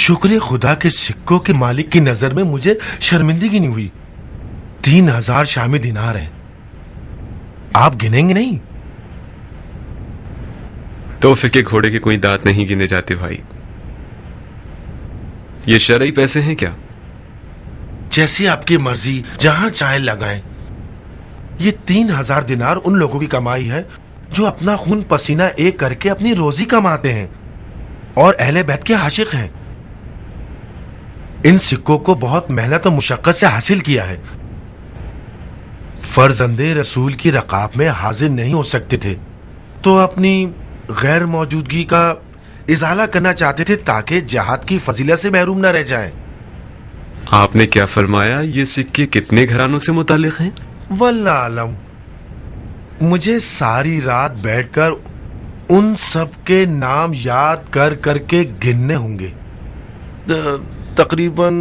शुक्र खुदा के सिक्कों के मालिक की नजर में मुझे शर्मिंदगी नहीं हुई। 3000 शामी दिनार हैं। आप गिनेंगे नहीं? तोहफे के घोड़े के कोई दांत नहीं गिने जाते भाई। ये शरई पैसे हैं क्या? जैसी आपकी मर्जी, जहां चाहे लगाएं। ये 3000 दिनार उन लोगों की कमाई है जो अपना खून पसीना एक करके अपनी रोजी कमाते हैं और अहले बैत के आशिक हैं। इन सिक्कों को बहुत मेहनत और मुशक्कत से हासिल किया है। फर्जंदे रसूल की रकाब में हाजिर नहीं हो सकते थे तो अपनी गैर मौजूदगी का इजाला करना चाहते थे ताकि जहाद की फजीलत से महरूम न रह जाएं। आपने क्या फरमाया? ये सिक्के कितने घरानों से मुतालिक हैं? वल्लाह आलम। मुझे सारी रात बैठकर उन सब के नाम याद कर करके गिनने होंगे। तकरीबन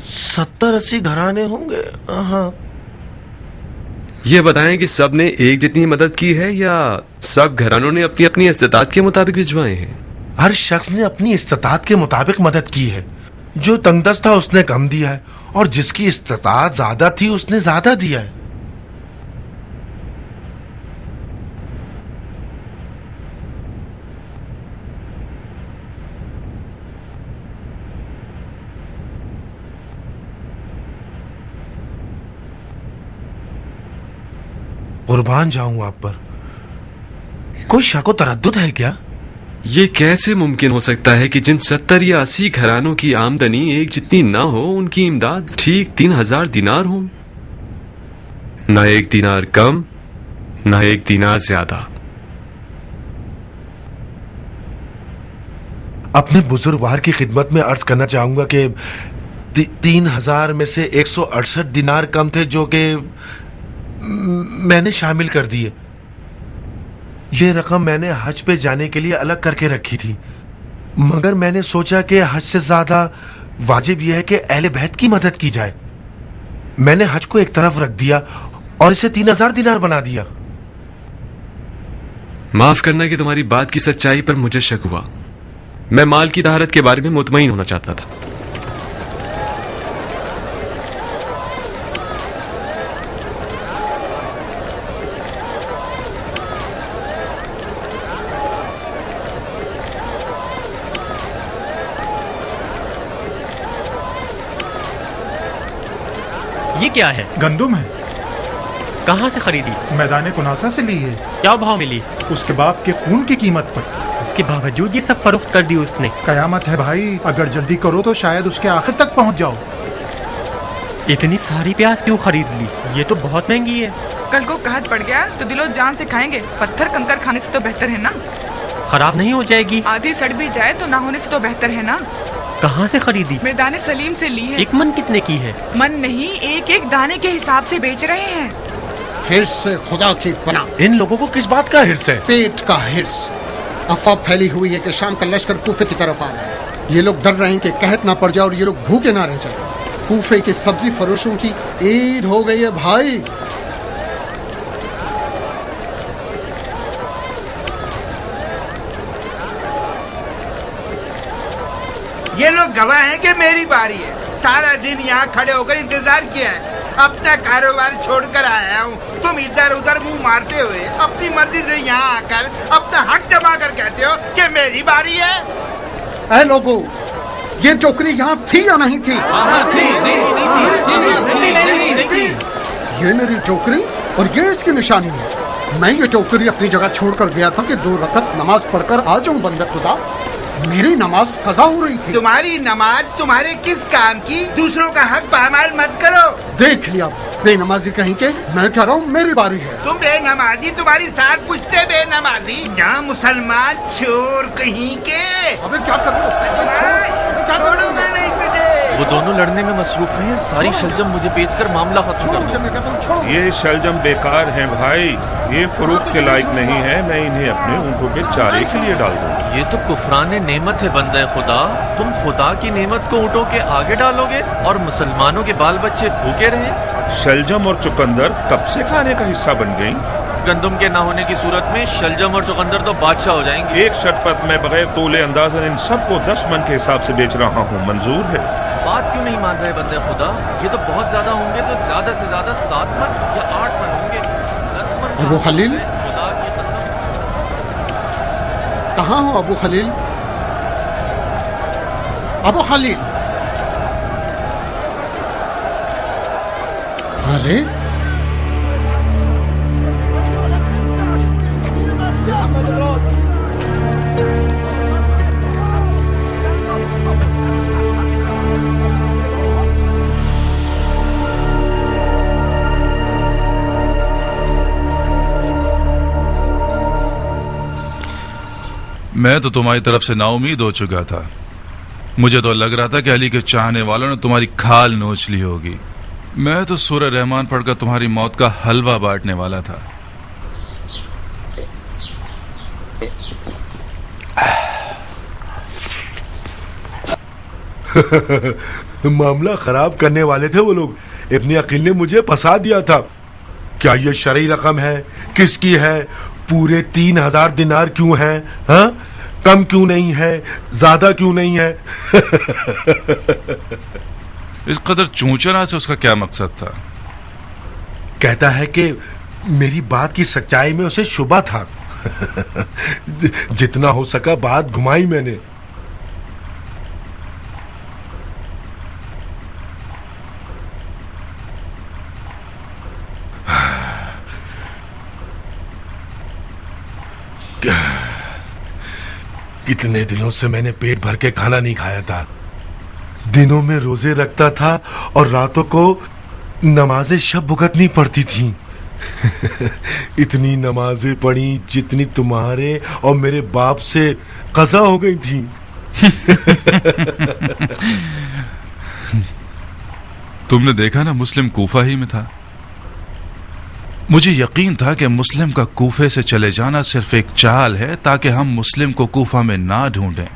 70-80 घराने होंगे। हाँ। ये बताएं कि सब ने एक जितनी मदद की है या सब घरानों ने अपनी अपनी इस्तिताअत के मुताबिक भिजवाए हैं? हर शख्स ने अपनी इस्तिताअत के मुताबिक मदद की है। जो तंगदस्त था उसने कम दिया है और जिसकी इस्तिताअत ज्यादा थी उसने ज्यादा दिया है। कुर्बान जाऊं आप पर। कोई शक व तरद्दुद है क्या? ये कैसे मुमकिन हो सकता है कि जिन 70 या 80 घरानों की आमदनी एक जितनी ना हो उनकी इमदाद ठीक 3000 दिनार हो? ना एक दिनार कम, ना एक दिनार ज्यादा। अपने बुजुर्गवार की खिदमत में अर्ज करना चाहूंगा कि 3000 में से 168 दिनार कम थे जो कि मैंने शामिल कर दिए। ये रकम मैंने हज पे जाने के लिए अलग करके रखी थी, मगर मैंने सोचा कि हज से ज्यादा वाजिब यह है कि अहले बैत की मदद की जाए। मैंने हज को एक तरफ रख दिया और इसे 3000 दिनार बना दिया। माफ करना कि तुम्हारी बात की सच्चाई पर मुझे शक हुआ। मैं माल की तहारत के बारे में मुतमईन होना चाहता था। ये क्या है? गंदुम है। कहाँ से खरीदी? मैदान कुनासा से ली है। क्या भाव मिली? उसके बाप के खून की कीमत पर। उसके बावजूद ये सब फरोख्त कर दी उसने। कयामत है भाई, अगर जल्दी करो तो शायद उसके आखिर तक पहुंच जाओ। इतनी सारी प्याज क्यों खरीद ली? ये तो बहुत महंगी है। कल को कहत पड़ गया तो दिलो जान से खाएंगे। पत्थर कंकर खाने से तो बेहतर है ना। खराब नहीं हो जाएगी? आधी सड़ भी जाए तो ना होने से तो बेहतर है ना। कहाँ से खरीदी? मैदान सलीम से ली है। एक मन कितने की है? मन नहीं, एक एक दाने के हिसाब से बेच रहे हैं। हिर्स से खुदा की पनाह। इन लोगों को किस बात का हिर्स है? पेट का हिर्स। अफवाह फैली हुई है कि शाम का लश्कर कूफे की तरफ आ रहा है। ये लोग डर रहे हैं कि कहत ना पड़ जाए और ये लोग भूखे ना रह जाए। कूफे के सब्जी फरोशों की ईद हो गई है भाई। ये लोग गवाह हैं कि मेरी बारी है। सारा दिन यहाँ खड़े होकर इंतजार किया है। अपना कारोबार छोड़कर आया हूँ। तुम इधर उधर मुंह मारते हुए अपनी मर्जी से यहाँ आकर अपना हक जमा कर कहते हो कि मेरी बारी है। ऐ लोगों, ये टोकरी यहाँ थी या नहीं थी? ये मेरी टोकरी और ये इसकी निशानी है। मैं ये टोकरी अपनी जगह छोड़कर गया था कि 2 रकत नमाज पढ़कर आ जाऊं। बंदे खुदा, मेरी नमाज कज़ा हो रही थी। तुम्हारी नमाज तुम्हारे किस काम की? दूसरों का हक पामाल मत करो। देख लिया बेनमाजी कहीं के। मैं कह रहा हूँ मेरी बारी है। तुम बेनमाजी, तुम्हारी साथ पूछते बेनमाजी। यहाँ मुसलमान चोर कहीं के। अबे क्या कर रहे हो? छोड़ूंगा नहीं तुझे। वो दोनों लड़ने में मसरूफ हैं। सारी शलजम मुझे बेचकर मामला खत्म कर दो। ये शलजम बेकार हैं भाई, ये फरोख्त के लायक नहीं है। मैं इन्हें अपने ऊँटों के चारे के लिए डाल दूँ। ये तो कुफरान नेमत है बंदे खुदा। तुम खुदा की नेमत को ऊँटों के आगे डालोगे और मुसलमानों के बाल बच्चे भूखे रहे। शलजम और चुकंदर कब से खाने का हिस्सा बन गई? گندم کے نہ ہونے کی صورت میں شلجم اور چقندر تو بادشاہ ہو جائیں گے. ایک شرط پر میں بغیر تولے اندازن ان سب کو 10 من کے حساب سے بیچ رہا ہوں. منظور ہے؟ بات کیوں نہیں مان رہے بندے خدا؟ یہ تو بہت زیادہ ہوں گے، تو زیادہ سے زیادہ 7 من یا 8 من ہوں گے. 10 من ابو خلیل، خدا کی قسم. کہاں ہو ابو خلیل؟ ابو خلیل، ارے میں تو تمہاری طرف سے نا امید ہو چکا تھا. مجھے تو لگ رہا تھا کہ علی کے چاہنے والوں نے تمہاری کھال نوچ لی ہوگی. میں تو سورہ رحمان پڑھ کر تمہاری موت کا حلوہ بانٹنے والا تھا. معاملہ خراب کرنے والے تھے وہ لوگ. ابن عقیل نے مجھے پھنسا دیا تھا. کیا یہ شرعی رقم ہے؟ کس کی ہے؟ پورے 3000 دینار کیوں ہے؟ ہاں، کم کیوں نہیں ہے؟ زیادہ کیوں نہیں ہے؟ اس قدر چونچنا سے اس کا کیا مقصد تھا؟ کہتا ہے کہ میری بات کی سچائی میں اسے شبہ تھا. جتنا ہو سکا بات گھمائی میں نے. کتنے دنوں سے میں نے پیٹ بھر کے کھانا نہیں کھایا تھا. دنوں میں روزے رکھتا تھا اور راتوں کو نمازیں شب بھگتنی پڑتی تھیں. اتنی نمازیں پڑھی جتنی تمہارے اور میرے باپ سے قضا ہو گئی تھی. تم نے دیکھا نا، مسلم کوفہ ہی میں تھا. مجھے یقین تھا کہ مسلم کا کوفے سے چلے جانا صرف ایک چال ہے تاکہ ہم مسلم کو کوفہ میں نہ ڈھونڈیں.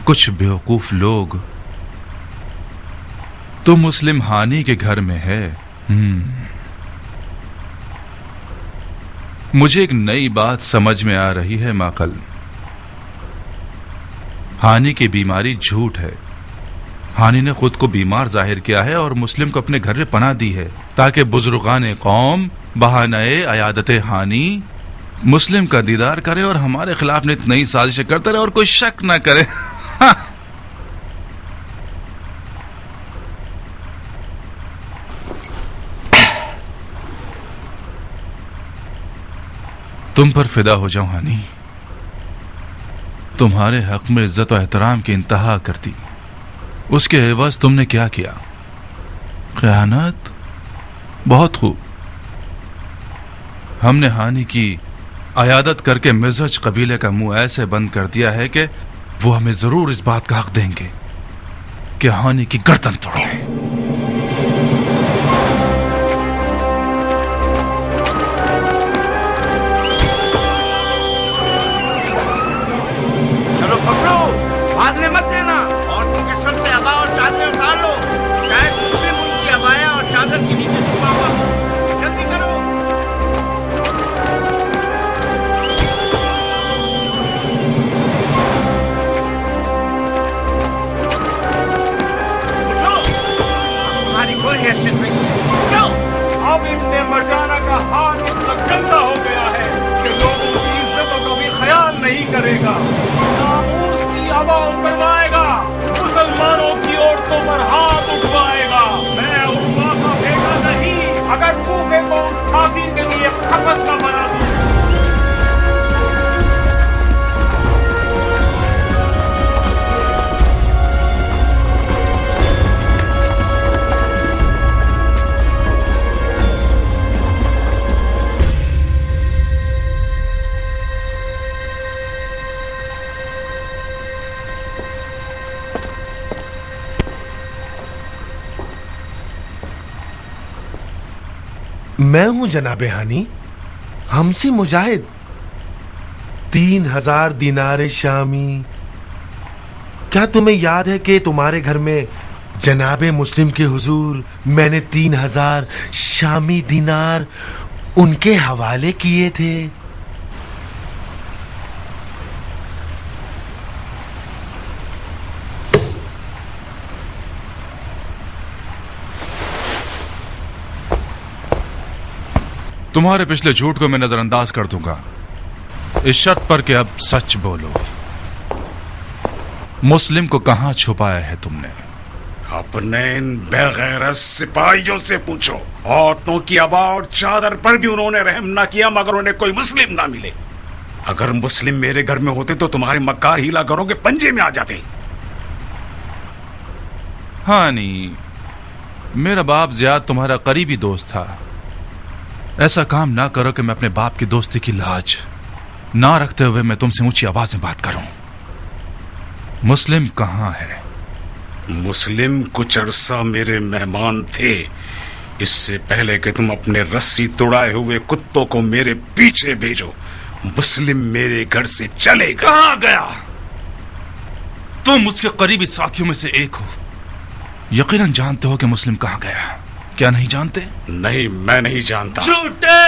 کچھ بیوقوف لوگ تو مسلم ہانی کے گھر میں ہے. مجھے ایک نئی بات سمجھ میں آ رہی ہے ماقل. ہانی کی بیماری جھوٹ ہے. ہانی نے خود کو بیمار ظاہر کیا ہے اور مسلم کو اپنے گھر میں پناہ دی ہے تاکہ بزرگان قوم بہانہ عیادت ہانی مسلم کا دیدار کرے اور ہمارے خلاف نئی سازشیں کرتا رہے اور کوئی شک نہ کرے. تم پر فدا ہو جاؤں ہانی. تمہارے حق میں عزت و احترام کی انتہا کرتی. اس کے عوض تم نے کیا کیا؟ خیانت. بہت خوب. ہم نے ہانی کی عیادت کر کے مزہج قبیلے کا منہ ایسے بند کر دیا ہے کہ وہ ہمیں ضرور اس بات کا حق دیں گے کہ ہانی کی گردن توڑ دیں. چلو پکڑو، بھاگنے مت دینا. عورتوں کے سر سے ابا اور چادر اتار لو. شاید دوسرے ملک کی ابایا اور چادر کے نیچے چھپا ہوا ہو. جلدی کرو. کوئی حیثیت نہیں ہے. اب ابن مرجانہ کا ہاتھ اتنا گندا ہو گیا ہے کہ لوگوں کی عزتوں کا بھی خیال نہیں کرے گا. ناموس کی ابا اتروائے گا. مسلمانوں کی عورتوں پر ہاتھ اٹھوائے گا. میں عروا کا بیٹا نہیں. اگر کوفے کو اس کافر کے لیے قفس نہ بنا دوں. میں ہوں جناب ہانی، ہمسی مجاہد. 3000 دینار شامی. کیا تمہیں یاد ہے کہ تمہارے گھر میں جناب مسلم کے حضور میں نے 3000 شامی دینار उनके हवाले किए थे। तुम्हारे पिछले झूठ को मैं नजरअंदाज कर दूंगा, इस शर्त पर कि अब सच बोलो। मुस्लिम को कहां छुपाया है तुमने? अपने इन बेगैरत सिपाहियों से पूछो। औरतों की आबा और चादर पर भी उन्होंने रहम ना किया मगर उन्हें कोई मुस्लिम ना मिले। अगर मुस्लिम मेरे घर में होते तो तुम्हारे मक्कार हीला घरों के पंजे में आ जाते। हानी, मेरा बाप ज़ियाद तुम्हारा करीबी दोस्त था। ऐसा काम ना करो कि मैं अपने बाप की दोस्ती की लाज ना रखते हुए मैं तुमसे ऊंची आवाज में बात करूं। मुस्लिम कहां है? मुस्लिम कुछ अरसा मेरे मेहमान थे। इससे पहले कि तुम अपने रस्सी तोड़ाए हुए कुत्तों को मेरे पीछे भेजो, मुस्लिम मेरे घर से चलेगा। कहां गया? तुम उसके करीबी साथियों में से एक हो, यकीनन जानते हो कि मुस्लिम कहां गया। क्या नहीं जानते? नहीं, मैं नहीं जानता। झूठे!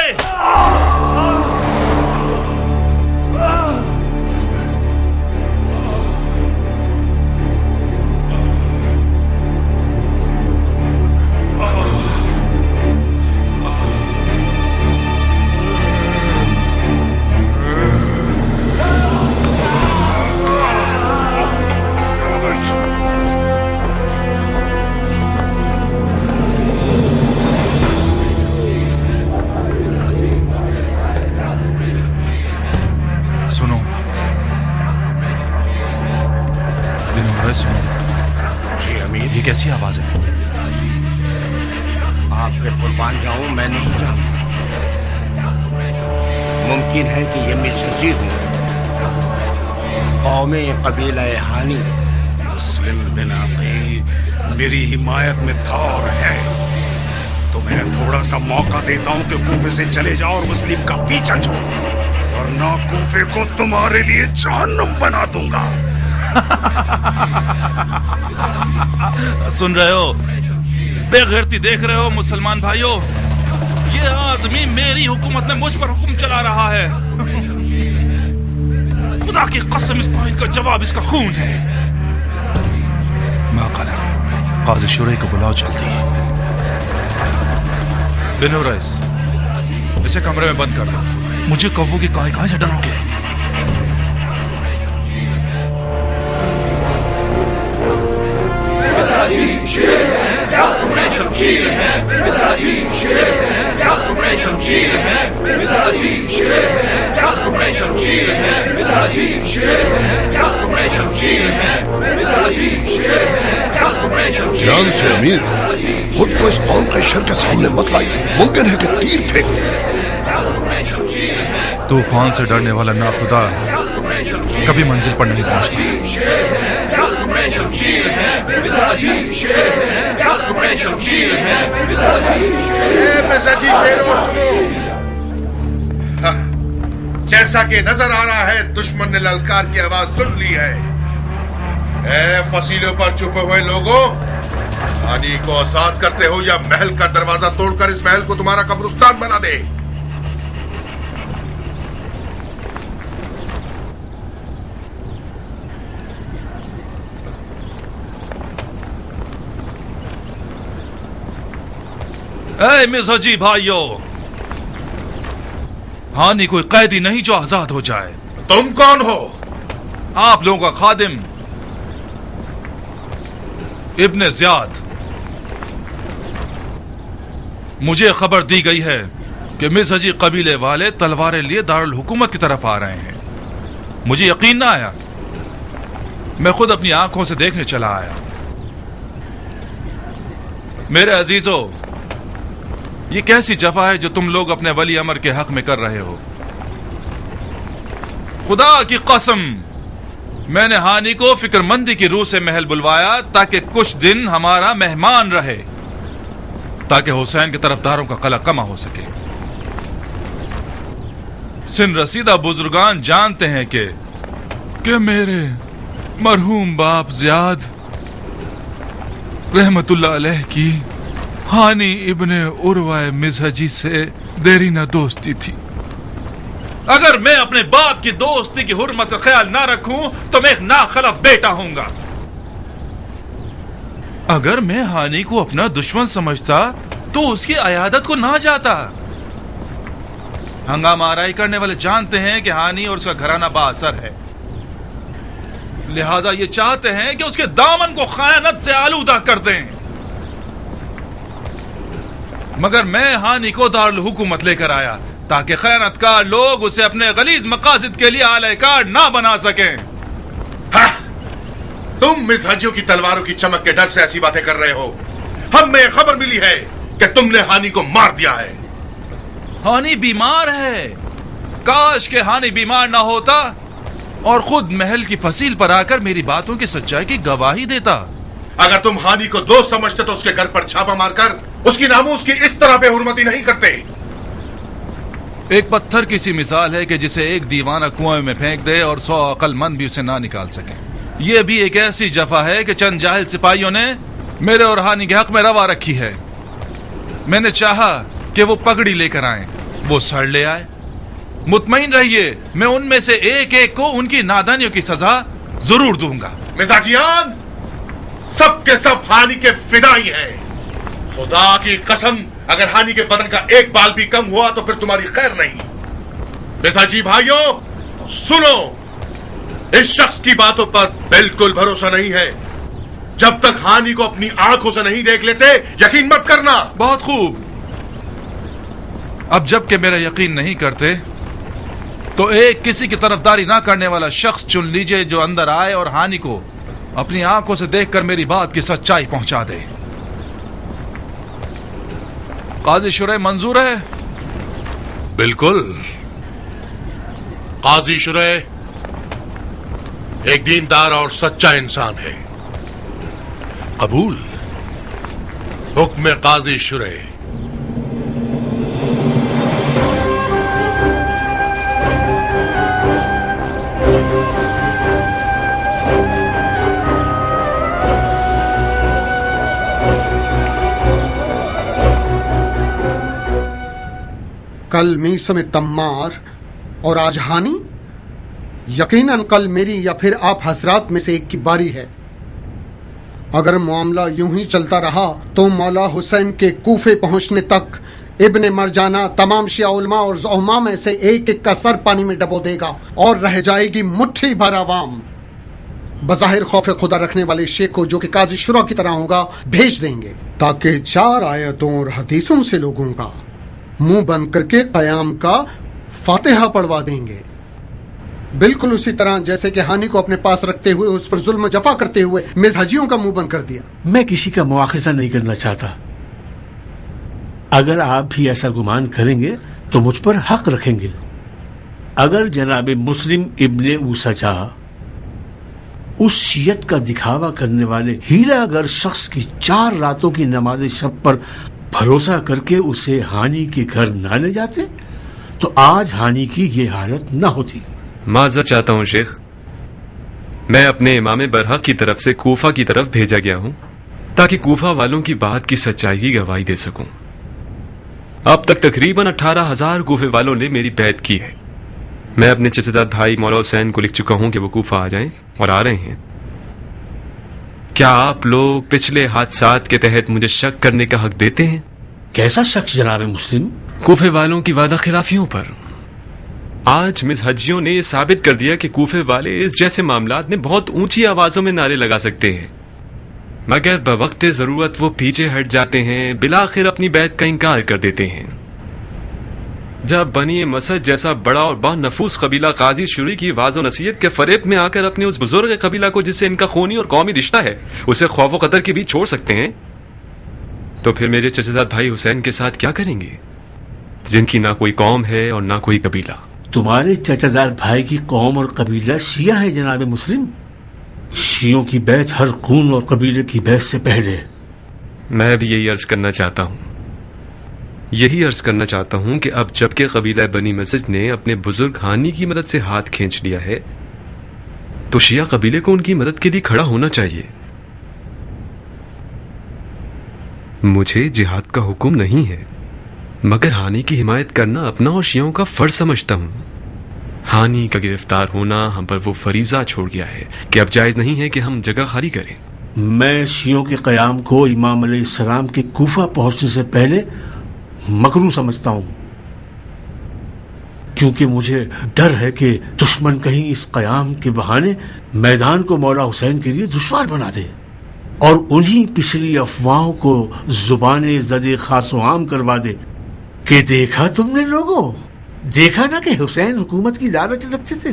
ये कैसी आवाज है? आप पे कुर्बान जाऊं, मैं नहीं जानता। मुमकिन है कि ये मिर्ज़ा हूं, कौमे कबीला हानी। मुस्लिम बिन अकील मेरी हिमायत में था और है। तो मैं थोड़ा सा मौका देता हूं कि कूफे से चले जाओ और मुस्लिम का पीछा छोड़ो, वरना कूफे को तुम्हारे लिए जहन्नुम बना दूंगा। सुन रहे हो? बेगैरती देख रहे हो मुसलमान भाइयों? ये आदमी मेरी हुकूमत में मुझ पर हुक्म चला रहा है। खुदा की कसम, इस तौहीन का जवाब इसका खून है। माक़ला, काज़ी शुरे को बुलाओ जल्दी। बिनो रईस, इसे कमरे में बंद कर दो। मुझे कौवों की कहां से डरोगे? शेर है या तुम्हें शमशीर है, मिज़राजी शेर है या तुम्हें शमशीर है, मिज़राजी शेर है या तुम्हें शमशीर है, मिज़राजी शेर है या तुम्हें शमशीर है, मिज़राजी शेर है या तुम्हें शमशीर है। ध्यान से अमीर, खुद को इस कौम के शर के सामने मत लाइए। मुमकिन है कि तीर फेंक दे। तूफान से डरने वाला नाखुदा कभी मंजिल पर नहीं पहुंचता। शमशीर है, मिज़राजी शेर है या तुम्हें शमशीर है, मिज़राजी शेरों सुनो। जैसा कि नजर आ रहा है दुश्मन ने ललकार की आवाज सुन ली है। ए फसीलों पर छुपे हुए लोगों, हानी को आजाद करते हो या महल का दरवाजा तोड़कर इस महल को तुम्हारा कब्रिस्तान बना दे। ऐ मिर्ज़ाजी भाइयों, हानि कोई कैदी नहीं जो आजाद हो जाए। तुम कौन हो? आप लोगों का खादिम इब्ने ज़ियाद। मुझे खबर दी गई है कि मिर्ज़ाजी कबीले वाले तलवारें लिए दारुल हुकूमत की तरफ आ रहे हैं। मुझे यकीन ना आया, मैं खुद अपनी आंखों से देखने चला आया। मेरे अजीजों, ये कैसी जफा है जो तुम लोग अपने वली अमर के हक में कर रहे हो। खुदा की कसम, मैंने हानि को फिक्रमंदी की रूह से महल बुलवाया ताकि कुछ दिन हमारा मेहमान रहे, ताकि हुसैन के तरफदारों का कला कमा हो सके। सिन रसीदा बुजुर्गान जानते हैं कि मेरे मरहूम बाप ज़ियाद रहमतुल्लाह अलैह की हानि इब्ने उरवा मिज़हजी से देरी न दोस्ती थी। अगर मैं अपने बाप की दोस्ती की हुर्मत का ख्याल ना रखूं तो मैं एक नाखलफ बेटा होऊंगा। अगर मैं हानि को अपना दुश्मन समझता तो उसकी अयादत को ना जाता। हंगामा आराई करने वाले जानते हैं कि हानि और उसका घराना बाअसर है, लिहाजा ये चाहते हैं कि उसके दामन को खयानत से आलूदा कर दें। मगर मैं हानि को दारुल हुकूमत लेकर आया ताकि खयानतकार लोग उसे अपने गलीज मकासद के लिए आलयकार ना बना सकें। तुम मिज़हाजियों की तलवारों की चमक के डर से ऐसी बातें कर रहे हो। हमें खबर मिली है कि तुमने हानि को मार दिया है। हानि बीमार है। काश के हानि बीमार ना होता और खुद महल की फसील पर आकर मेरी बातों की सच्चाई की गवाही देता। अगर तुम हानि को दोस्त समझते तो उसके घर पर छापा मारकर उसकी नामूस की इस तरह बेहुरमती नहीं करते। एक पत्थर की सी मिसाल है कि जिसे एक दीवाना कुएं में फेंक दे और 100 अक्लमंद भी उसे ना निकाल सके। यह भी एक ऐसी जफा है कि चंद जाहिल सिपाहियों ने मेरे और हानि के हक में रवा रखी है। मैंने चाहा कि वो पगड़ी लेकर आए, वो सर ले आए। मुतमईन रहिए, मैं उनमें से एक एक को उनकी नादानियों की सजा जरूर दूंगा। मिजाजियान, सब के सब हानि के फिदाई हैं। खुदा की कसम, अगर हानि के बदन का एक बाल भी कम हुआ तो फिर तुम्हारी खैर नहीं। मिजाजी भाइयों सुनो, इस शख्स की बातों पर बिल्कुल भरोसा नहीं है। जब तक हानि को अपनी आंखों से नहीं देख लेते यकीन मत करना। बहुत खूब। अब जबकि मेरा यकीन नहीं करते तो एक किसी की तरफदारी ना करने वाला शख्स चुन लीजिए जो अंदर आए और हानि को अपनी आंखों से देखकर मेरी बात की सच्चाई पहुंचा दे। काजी शुरे मंजूर है? बिल्कुल। काजी शुरे एक दीनदार और सच्चा इंसान है। कबूल। हुक्म काजी शुरे। कल मीसम तम्मार और आज हानि। यकीनन कल मेरी या फिर आप हजरात में से एक की बारी है। अगर मामला यूं ही चलता रहा तो मौला हुसैन के कूफे पहुंचने तक इब्ने मरजाना तमाम शिया उलमा और ज़ुमा में से एक एक का सर पानी में डबो देगा और रह जाएगी मुट्ठी भर अवाम। बज़ाहिर खौफ खुदा रखने वाले शेख को, जो कि काजी शुरा की तरह होगा, भेज देंगे ताकि 4 आयतों और हदीसों से लोगों का मुंह बंद करके कयाम का फातिहा पढ़वा देंगे। बिल्कुल उसी तरह जैसे कि हानि को अपने पास रखते हुए उस पर जुल्म जफा करते हुए मिज़हाजियों का मुंह बंद कर दिया। मैं किसी का मुआखिजा नहीं करना चाहता। अगर आप भी ऐसा गुमान करेंगे तो मुझ पर हक रखेंगे। अगर जनाब मुस्लिम इब्ने ऊसजा उस शियत का दिखावा करने वाले हीरा अगर शख्स की 4 रातों की नमाज शब पर भरोसा करके उसे हानि के घर ना ले जाते तो आज हानि की ये हालत ना होती। माजरत चाहता हूं शेख, मैं अपने इमाम बरहक की तरफ से कूफा की तरफ भेजा गया हूं ताकि कूफा वालों की बात की सच्चाई की गवाही दे सकूं। अब तक तकरीबन 18,000 कूफे वालों ने मेरी बैत की है। मैं अपने चचेदार भाई मौला हुसैन को लिख चुका हूं कि वो कूफा आ जाएं और आ रहे हैं। क्या आप लोग पिछले हादसात के तहत मुझे शक करने का हक देते हैं? कैसा शक जनाब मुस्लिम? कूफे वालों की वादा खिलाफियों पर। आज मिज़हाजियों ने यह साबित कर दिया कि कूफे वाले इस जैसे मामलात में बहुत ऊंची आवाजों में नारे लगा सकते हैं, मगर बवक्त जरूरत वो पीछे हट जाते हैं, बिलाखिर अपनी बैत का इंकार कर देते हैं। जब बनी मसद जैसा बड़ा और बानफूस कबीला काजी शुरी की वाज़ो नसीहत के फरेब में आकर अपने उस बुजुर्ग कबीला को जिससे इनका खूनी और कौमी रिश्ता है उसे खौफ कतर के बीच छोड़ सकते हैं, तो फिर मेरे चचेदार भाई हुसैन के साथ क्या करेंगे जिनकी ना कोई कौम है और ना कोई कबीला? तुम्हारे चचादार भाई की कौम और कबीला शिया है जनाब मुस्लिम। शियों की बैत हर खून और कबीले की बैत से पहले। मैं भी यही अर्ज करना चाहता हूं, यही अर्ज करना चाहता हूं कि अब जबकि कबीला बनी मसद ने अपने बुजुर्ग हानि की मदद से हाथ खींच लिया है तो शिया कबीले को उनकी मदद के लिए खड़ा होना चाहिए। मुझे जिहाद का हुक्म नहीं है, मगर हानि की हिमायत करना अपना और शियों का फर्ज समझता हूँ। हानि का गिरफ्तार होना हम पर वो फरीजा छोड़ गया है कि अब जायज नहीं है कि हम जगह खाली करें। मैं शियों के क़याम को इमाम अलैहिस्सलाम के कूफा पहुंचने से पहले मकरूह समझता हूँ, क्योंकि मुझे डर है कि दुश्मन कहीं इस क़याम के बहाने मैदान को मौला हुसैन के लिए दुश्वार बना दे और उन्हीं पिछली अफवाहों को जुबाने ज़दे खासो आम करवा दे कि देखा तुमने लोगों, देखा ना कि हुसैन हुकूमत की लालच रखते थे,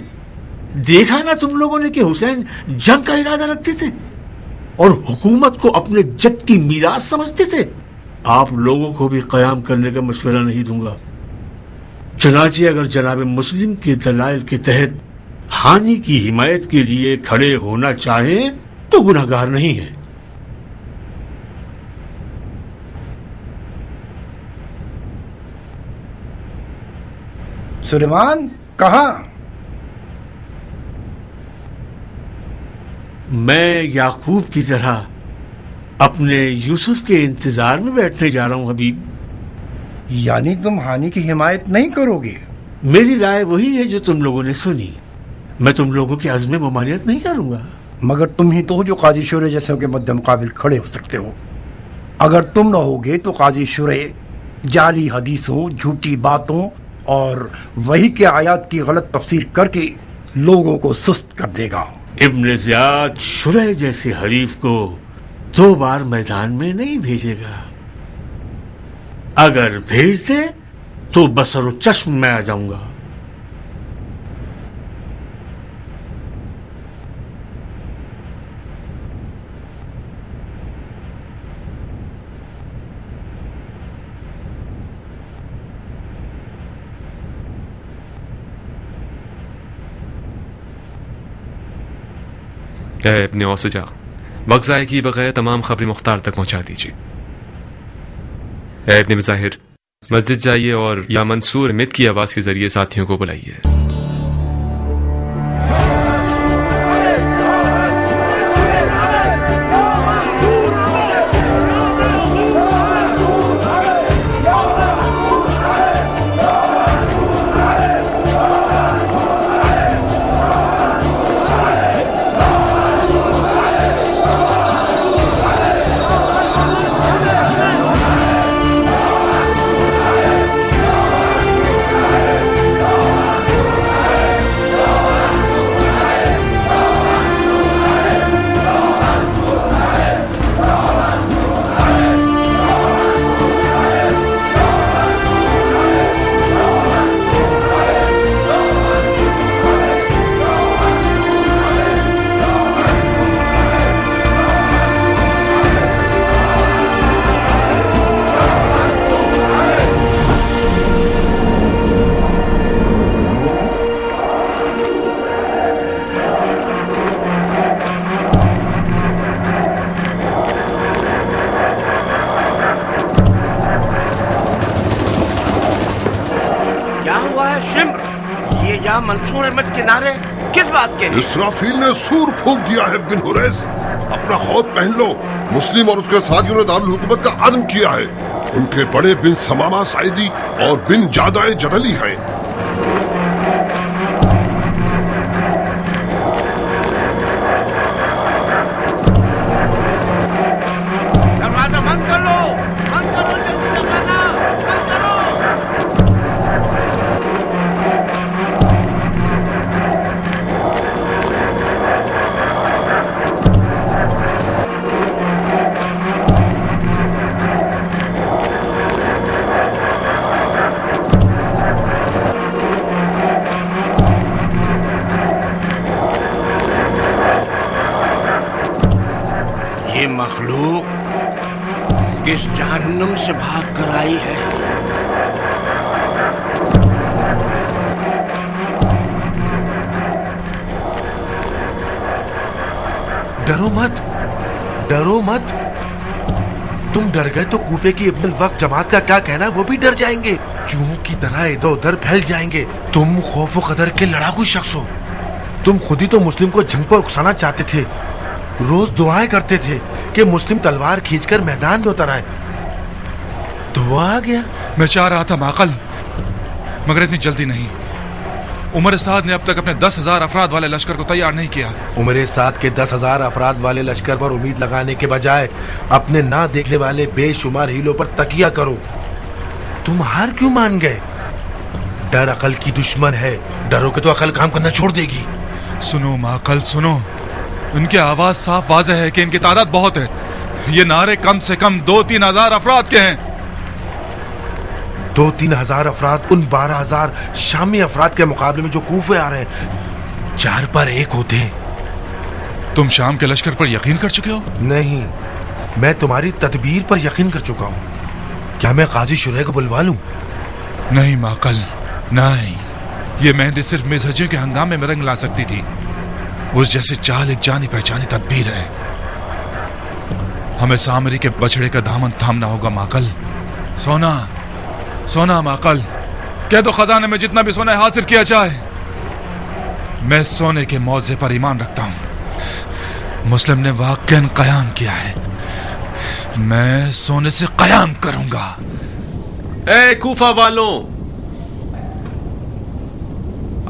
देखा ना तुम लोगों ने कि हुसैन जंग का इरादा रखते थे और हुकूमत को अपने जद की मीरास समझते थे। आप लोगों को भी क़याम करने का मशवरा नहीं दूंगा। चुनांचे अगर जनाब मुस्लिम के दलाइल के तहत हानि की हिमायत के लिए खड़े होना चाहें तो गुनहगार नहीं है। सुलेमान कहाँ? मैं याकूब की तरह अपने यूसुफ के इंतजार में बैठने जा रहा हूं हबीब। यानी तुम हानि की हिमायत नहीं करोगे? मेरी राय वही है जो तुम लोगों ने सुनी। मैं तुम लोगों के अज़्म में ममानियत नहीं करूंगा। मगर तुम ही तो हो जो काजी शुरे जैसे के मद्दे मुकाबिल खड़े हो सकते हो। अगर तुम न होगे तो काजी शुरे जाली हदीसों, झूठी बातों और वही के आयात की गलत तफसीर करके लोगों को सुस्त कर देगा। इब्न ज़ियाद शुरे जैसे हरीफ को 2 बार मैदान में नहीं भेजेगा। अगर भेज दे तो बसरो चश्म में आ जाऊंगा। इब्न औसजा, वक्त ज़ाया किए बगैर तमाम खबरें मुख्तार तक पहुंचा दीजिए। इब्न मुज़ाहिर, मस्जिद जाइए और या मंसूर मित की आवाज के जरिए साथियों को बुलाइए। मंसूर अहमद के नारे किस बात के? इसराफील ने सूर फूंक दिया है। बिन हुरैस, अपना खौफ पहन लो। मुस्लिम और उसके साथियों ने दारुल हुकूमत का अज़्म किया है। उनके बड़े बिन समामा साइदी और बिन जादाए जदली हैं। दरवाजा बंद कर लो, बंद करो दरवाजा, बंद करो। ये मखलूक किस जहन्नुम से भाग कर आई है? डरो मत, डरो मत। तुम डर गए तो कूफे की इब्नुल वक्त जमात का क्या कहना, वो भी डर जाएंगे। चूहों की तरह इधर उधर फैल जाएंगे। तुम खौफ व कदर के लड़ाकू शख्स हो। तुम खुद ही तो मुस्लिम को जंग पर उकसाना चाहते थे। रोज दुआएं करते थे कि मुस्लिम तलवार खींचकर मैदान में उतर आए। तो वो आ गया। मैं चाह रहा था माकल, मगर इतनी जल्दी नहीं। उमर साद ने अब तक अपने 10,000 अफराद वाले लश्कर को तैयार नहीं किया। उमर साद के 10,000 अफराद वाले लश्कर पर उम्मीद लगाने के बजाय अपने ना देखने वाले बेशुमार हीलों पर तकिया करो। तुम हार क्यों मान गए? डर अकल की दुश्मन है, डरोगे तो अकल काम करना छोड़ देगी। सुनो माकल सुनो, उनकी आवाज साफ वाज़ेह है कि इनकी तादाद बहुत है। ये नारे कम से कम 2-3 हजार अफराद के हैं। 2-3 हजार अफराद उन 12,000 शामी अफराद के मुकाबले में जो कूफे आ रहे हैं 4 पर 1 होते हैं। तुम शाम के लश्कर पर यकीन कर चुके हो? नहीं, मैं तुम्हारी तदबीर पर यकीन कर चुका हूँ। क्या मैं काजी शुरैह को बुलवा लूं? नहीं माकल नहीं, ये मेहंदी सिर्फ मिज़हजियों के हंगामे में रंग ला सकती थी। उस जैसी चाल एक जानी पहचानी तदबीर है। हमें सामरी के बछड़े का दामन थामना होगा माकल। सोना सोना माकल, कह दो खजाने में जितना भी सोना हासिल किया जाए, मैं सोने के मौजे पर ईमान रखता हूं। मुस्लिम ने वाकई कयाम किया है, मैं सोने से कयाम करूंगा। ए कूफा वालों,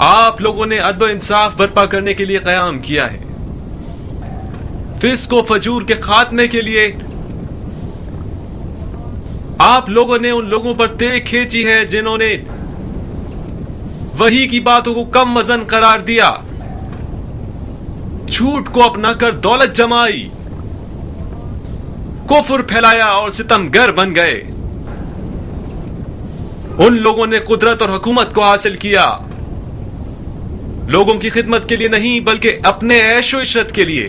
आप लोगों ने अदल इंसाफ बर्पा करने के लिए कयाम किया है, फिस्क व फजूर के खात्मे के लिए। आप लोगों ने उन लोगों पर तेग खींची है जिन्होंने वही की बातों को कम वजन करार दिया, झूठ को अपनाकर दौलत जमाई, कुफ्र फैलाया और सितमगर बन गए। उन लोगों ने कुदरत और हुकूमत को हासिल किया, लोगों की खिदमत के लिए नहीं बल्कि अपने ऐशो इशरत के लिए।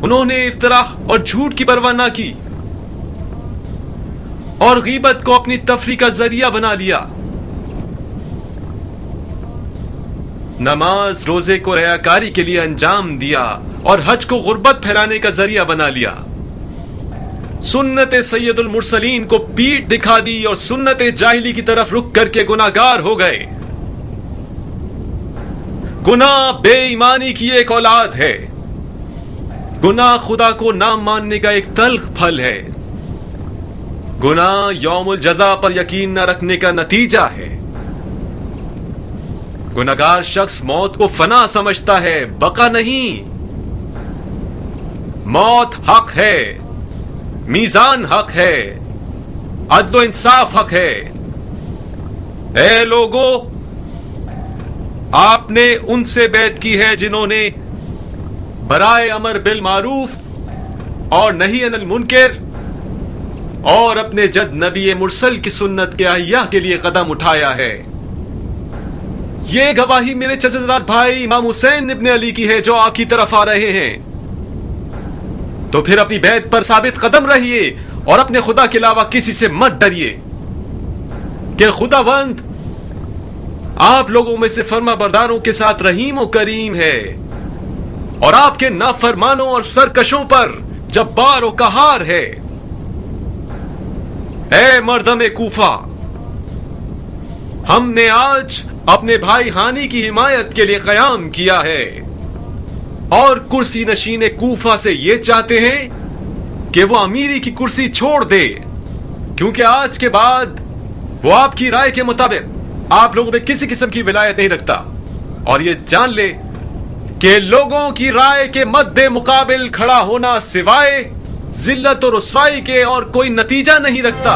उन्होंने इफ्तरा और झूठ की परवाह ना की और गीबत को अपनी तफरी का जरिया बना लिया। नमाज रोजे को रयाकारी के लिए अंजाम दिया और हज को गुर्बत फैलाने का जरिया बना लिया। सुन्नत सैयदुल मुरसलीन को पीठ दिखा दी और सुन्नत जाहिली की तरफ रुक करके गुनाहगार हो गए। गुनाह बेईमानी की एक औलाद है, गुनाह खुदा को ना मानने का एक तल्ख फल है, गुनाह यौमुल जज़ा पर यकीन न रखने का नतीजा है। गुनाहगार शख्स मौत को फना समझता है, बका नहीं। मौत हक है, मीजान हक है, अदल इंसाफ हक है। ए लोगों, आपने उनसे बैत की है जिन्होंने बराए अमर बिल मारूफ और नही अनिल मुनकर और अपने जद नबी मुरसल की सुन्नत के अहिया के लिए कदम उठाया है। ये गवाही मेरे चचेदार भाई इमाम हुसैन इब्ने अली की है जो आपकी तरफ आ रहे हैं। तो फिर अपनी बैत पर साबित कदम रहिए और अपने खुदा के अलावा किसी से मत डरिए कि खुदावंद आप लोगों में से फर्मा बरदारों के साथ रहीम और करीम है और आपके नाफरमानों और सरकशों पर जब्बार और कहार है। ए मर्दम कूफा, हमने आज अपने भाई हानी की हिमायत के लिए कयाम किया है और कुर्सी नशीन कूफा से ये चाहते हैं कि वो अमीरी की कुर्सी छोड़ दे, क्योंकि आज के बाद वो आपकी राय के मुताबिक आप लोगों में किसी किस्म की विलायत नहीं रखता। और ये जान ले कि लोगों की राय के मद्दे मुकाबिल खड़ा होना सिवाय जिल्लत और रुसवाई के और कोई नतीजा नहीं रखता।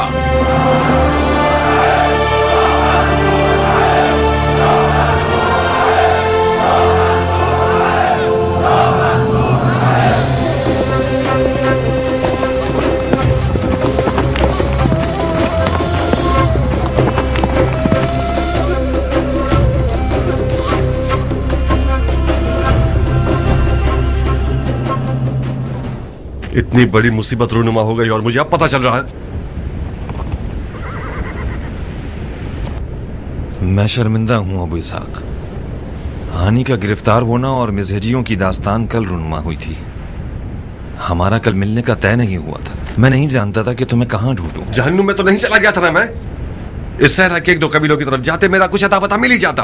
इतनी बड़ी मुसीबत रूनुमा हो गई और मुझे अब पता चल रहा है। मैं शर्मिंदा हूं अबू इसहाक। हानी का गिरफ्तार होना और मिज़हजियों की दास्तान कल रूनुमा हुई थी। हमारा कल मिलने का तय नहीं हुआ था। मैं नहीं जानता था कि तुम्हें कहां ढूंढूं। जहन्नुम में तो नहीं चला गया था ना मैं। इस सहरा के 1-2 कबीलों की तरफ जाते मेरा कुछ अता पता मिल ही जाता।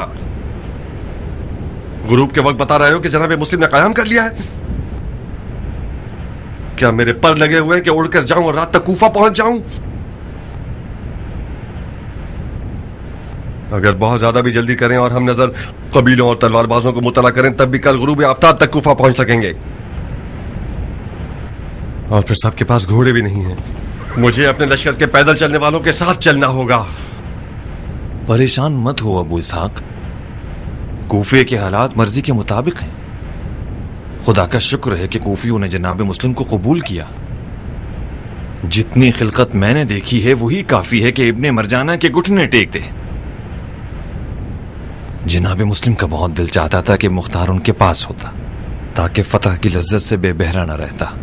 ग्रुप के वक्त बता रहे हो कि जनाब मुस्लिम ने कयाम कर लिया है। क्या मेरे पर लगे हुए हैं कि उड़कर जाऊं और रात तक कूफा पहुंच जाऊं? अगर बहुत ज्यादा भी जल्दी करें और हम नजर कबीलों और तलवारबाजों को मुतला करें तब भी कल गुरूब आफ्ताब तक कूफा पहुंच सकेंगे। और फिर सबके पास घोड़े भी नहीं हैं। मुझे अपने लश्कर के पैदल चलने वालों के साथ चलना होगा। परेशान मत हो अबू इसहाक, कूफे के हालात मर्जी के मुताबिक हैं। खुदा का शुक्र है कि कूफियों ने जनाब मुस्लिम को कबूल किया। जितनी खिलकत मैंने देखी है वही काफी है कि इब्ने मरजाना के घुटने टेक दे। जनाब मुस्लिम का बहुत दिल चाहता था कि मुख्तार उनके पास होता ताकि फतह की लज्जत से बेबहरा न रहता।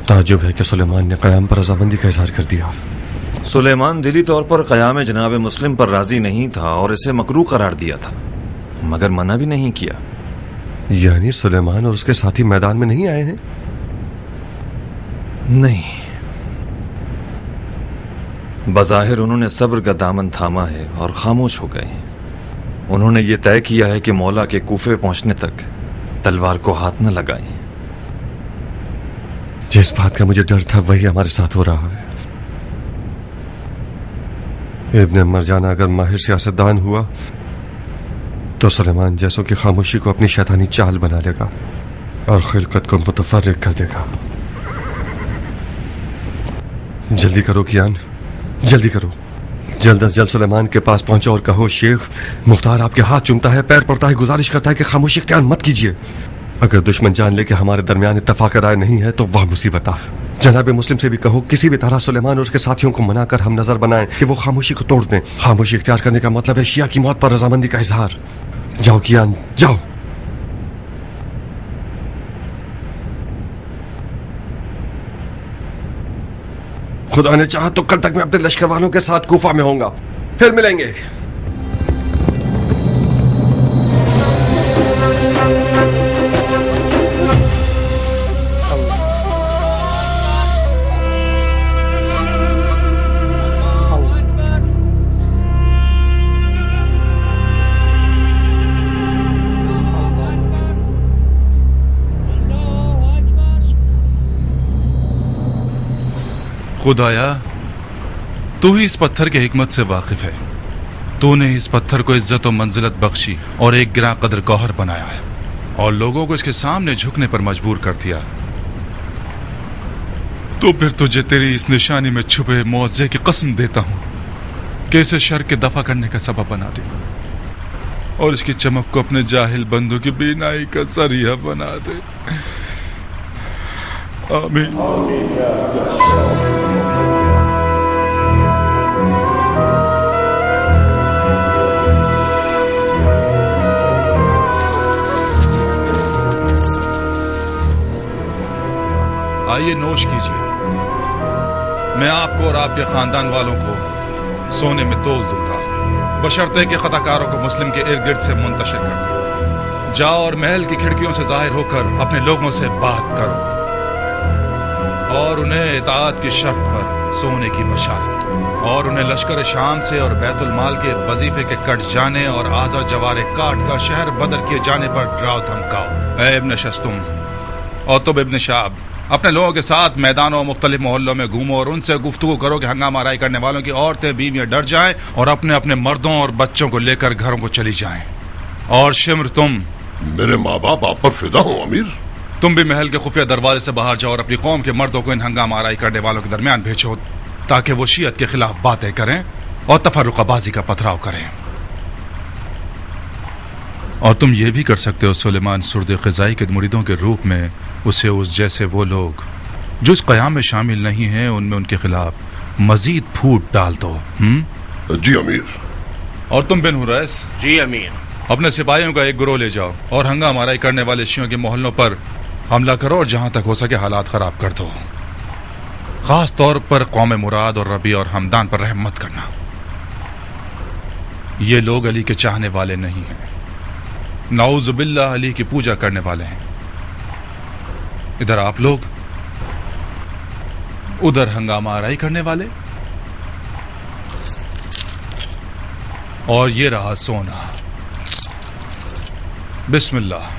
ताज्जुब है कि सुलेमान ने क़याम पर रज़ामंदी का इजहार कर दिया। सुलेमान दिली तौर पर क़याम जनाब मुस्लिम पर राजी नहीं था और इसे मकरूह करार दिया था, मगर मना भी नहीं किया। यानी सुलेमान और उसके साथी मैदान में नहीं आए हैं? नहीं, बज़ाहिर उन्होंने सब्र का दामन थामा है और खामोश हो गए हैं। उन्होंने ये तय किया है कि मौला के कूफे पहुंचने तक तलवार को हाथ न लगाएं। जिस बात का मुझे डर था वही हमारे साथ हो रहा है। इब्ने मरजाना अगर माहिर सियासतदान हुआ तो सुलेमान जैसों की खामोशी को अपनी शैतानी चाल बना लेगा और खिलकत को मुतफर्रिक कर देगा। जल्दी करो कियान, जल्दी करो। जल्द अज जल्द सुलेमान के पास पहुंचो और कहो, शेख मुख्तार आपके हाथ चूमता है, पैर पड़ता है, गुजारिश करता है कि खामोशी इख्तियार मत कीजिए। अगर दुश्मन जान ले कि हमारे दरमियान इत्तफाक राय नहीं है तो वह मुसीबत है। जनाब मुस्लिम से भी कहो किसी भी तरह सुलेमान और उसके साथियों को मनाकर हम नजर बनाएं कि वो खामोशी को तोड़ दें। खामोशी इख्तियार करने का मतलब है शिया की मौत पर रजामंदी का इजहार। जाओ कियान, जाओ। खुदा ने चाहा तो कल तक मैं अपने लश्कर वालों के साथ कूफा में होऊंगा। फिर मिलेंगे। खुदाया, तू ही इस पत्थर के हिकमत से वाकिफ है। तूने इस पत्थर को इज्जत और मंजिलत बख्शी और एक गिरा कदर गौहर बनाया है और लोगों को इसके सामने झुकने पर मजबूर कर दिया। तो फिर तुझे तेरी इस निशानी में छुपे मुआवजे की कसम देता हूं कि इसे शर के दफा करने का सबब बना दे और इसकी चमक को अपने जाहिल बंदों की बीनाई का जरिया बना दे। आमीन। आइए नोश कीजिए। मैं आपको और आपके खानदान वालों को सोने में तोल दूंगा, बशर्ते कि खताकारों को मुस्लिम के इर्द गिर्द से मुंतशिर कर दो। जाओ और महल की खिड़कियों से जाहिर होकर अपने लोगों से बात करो और उन्हें इताअत की शर्त पर सोने की बशारत दो और उन्हें लश्कर शाम से और बैतुल माल के वजीफे के कट जाने और आजा जवारे काट कर शहर बदर किए जाने पर डराओ धमकाओ। ऐ इब्न शस्तुम और तुम इब्न शाब, अपने लोगों के साथ मैदानों और मुख्तलिफ मोहल्लों में घूमो और उनसे गुफ्तगू करो कि हंगामा आराई करने वालों की औरतें बीवियां डर जाएं और अपने अपने मर्दों और बच्चों को लेकर घरों को चली जाएं। और शिम्र, तुम मेरे माँ बाप आप पर फिदा हो अमीर। तुम भी महल के खुफिया दरवाजे से बाहर जाओ और अपनी कौम के मर्दों को इन हंगामा आराई करने वालों के दरमियान भेजो ताकि वो शियत के खिलाफ बातें करें और तफर्रुक़बाज़ी का पथराव करें। और तुम ये भी कर सकते हो सुलेमान सुर्द ख़िज़ाई के मुरीदों के रूप में उसे उस जैसे वो लोग जो इस क़याम में शामिल नहीं हैं उनमें उनके खिलाफ मजीद फूट डाल दो। जी अमीर। और तुम बिन हुरैस? जी अमीर। अपने सिपाहियों का एक गिरोह ले जाओ और हंगामा आराई करने वाले शियों के मोहल्लों पर हमला करो और जहां तक हो सके हालात खराब कर दो। खास तौर पर कौम मुराद और रबी और हमदान पर रहम मत करना। ये लोग अली के चाहने वाले नहीं हैं, नाउज़ बिल्लाह अली की पूजा करने वाले हैं। इधर आप लोग, उधर हंगामा आराई करने वाले, और ये रहा सोना। बिस्मिल्लाह।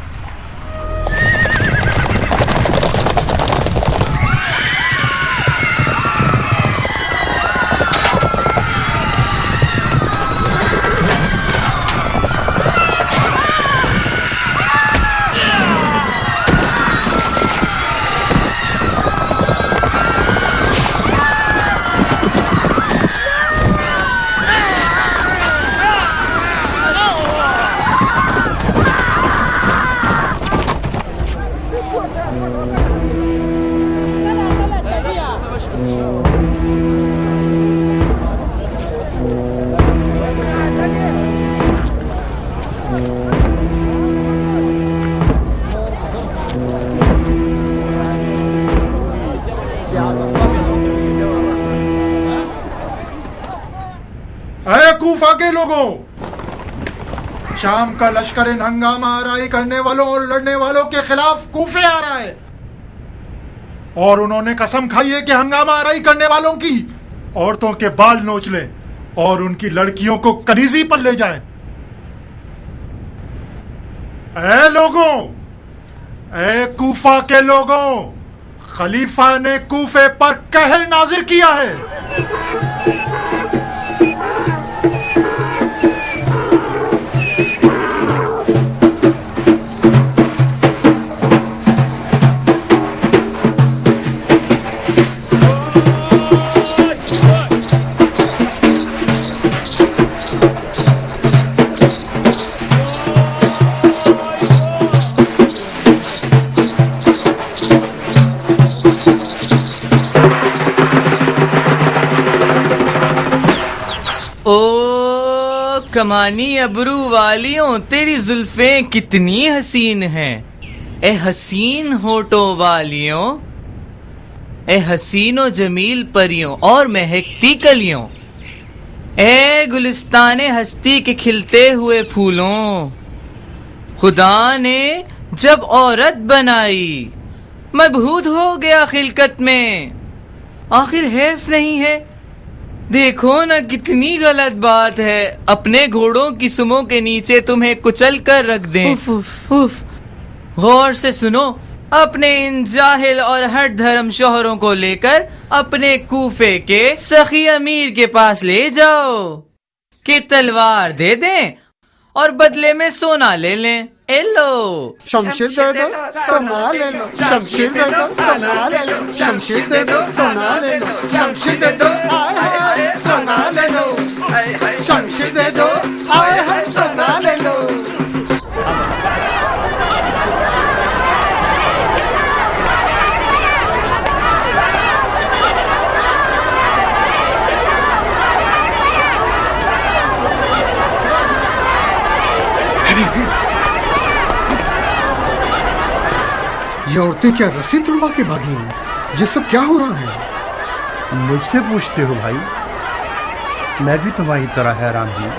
कूफा के लोगों, शाम का लश्कर इन हंगामा आराई करने वालों और लड़ने वालों के खिलाफ कूफे आ रहा है और उन्होंने कसम खाई है कि हंगामा आराई करने वालों की औरतों के बाल नोच ले और उनकी लड़कियों को कनीजी पर ले जाए। ऐ लोगों, ऐ कूफा के लोगों, खलीफा ने कूफे पर कहर नाजिर किया है। कमानी अबरू वालियों, तेरी जुल्फें कितनी हसीन हैं। ए हसीन होठों वालियों, ए हसीनो जमील परियों और महकती कलियों, ए गुलिस्ताने हस्ती के खिलते हुए फूलों, खुदा ने जब औरत बनाई मबहूत हो गया खिलकत में। आखिर हैफ नहीं है, देखो ना कितनी गलत बात है, अपने घोड़ों की सुमों के नीचे तुम्हें कुचल कर रख दें। उफ, उफ, उफ। गौर से सुनो, अपने इन जाहिल और हट धर्म शोहरों को लेकर अपने कूफे के सखी अमीर के पास ले जाओ कि तलवार दे दें और बदले में सोना ले लें। ए लो, शमशीर दे दो, सोना ले लो। शमशीर दे दो, सोना ले लो। शमशीर दे दो, सोना ले लो। शमशीर दे दो, आए हाय सोना ले लो। शमशीर दे दो, आए हाय सोना ले लो। ये औरतें क्या रस्सी तुड़वा के भागी हैं? ये सब क्या हो रहा है? मुझसे पूछते हो भाई? मैं भी तुम्हारी तरह हैरान हूँ।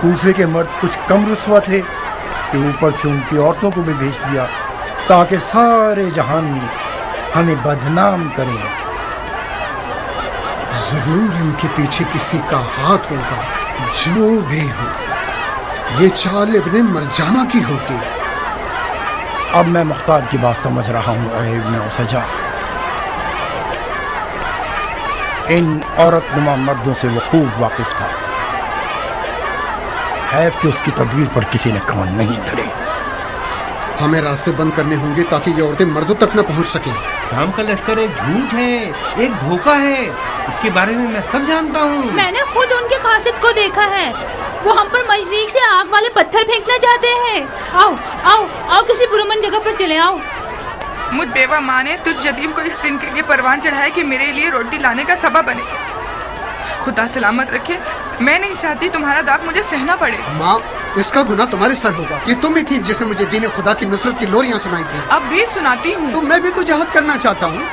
कूफे के मर्द कुछ कम रुस्वा थे कि ऊपर से उनकी औरतों को भी भेज दिया ताकि सारे जहान में हमें बदनाम करें। जरूर इनके पीछे किसी का हाथ होगा। जो भी हो, ये चाल इब्ने मरजाना की होगी। अब मैं मुख्तार की बात समझ रहा हूँ। इब्ने उसजा इन औरत नुमा मर्दों से वो खूब वाकिफ था। हैफ कि उसकी तदबीर पर किसी ने कान नहीं धरे। हमें रास्ते बंद करने होंगे ताकि ये औरतें मर्दों तक न पहुंच सकें। शाम का लश्कर एक झूठ है, एक धोखा है। इसके बारे में मैं सब जानता हूँ। मैंने खुद उनके कासिद को देखा है। वो हम पर मजरीक से आग वाले पत्थर फेंकना चाहते हैं। आओ आओ आओ, किसी पुरअमन जगह पर चले आओ। मुझ बेवा माँ ने तुझ यतीम को इस दिन के लिए परवान चढ़ाया कि मेरे लिए रोटी लाने का सबब बने। खुदा सलामत रखे, मैं नहीं चाहती तुम्हारा दाग मुझे सहना पड़े। माँ, اس کا گناہ تمہارے سر ہوگا. یہ تم ہی تھی جس نے مجھے دین خدا کی نصرت کی لوریاں سنائی تھی. اب بھی سناتی ہوں. تو میں بھی تو جہاد کرنا چاہتا ہوں.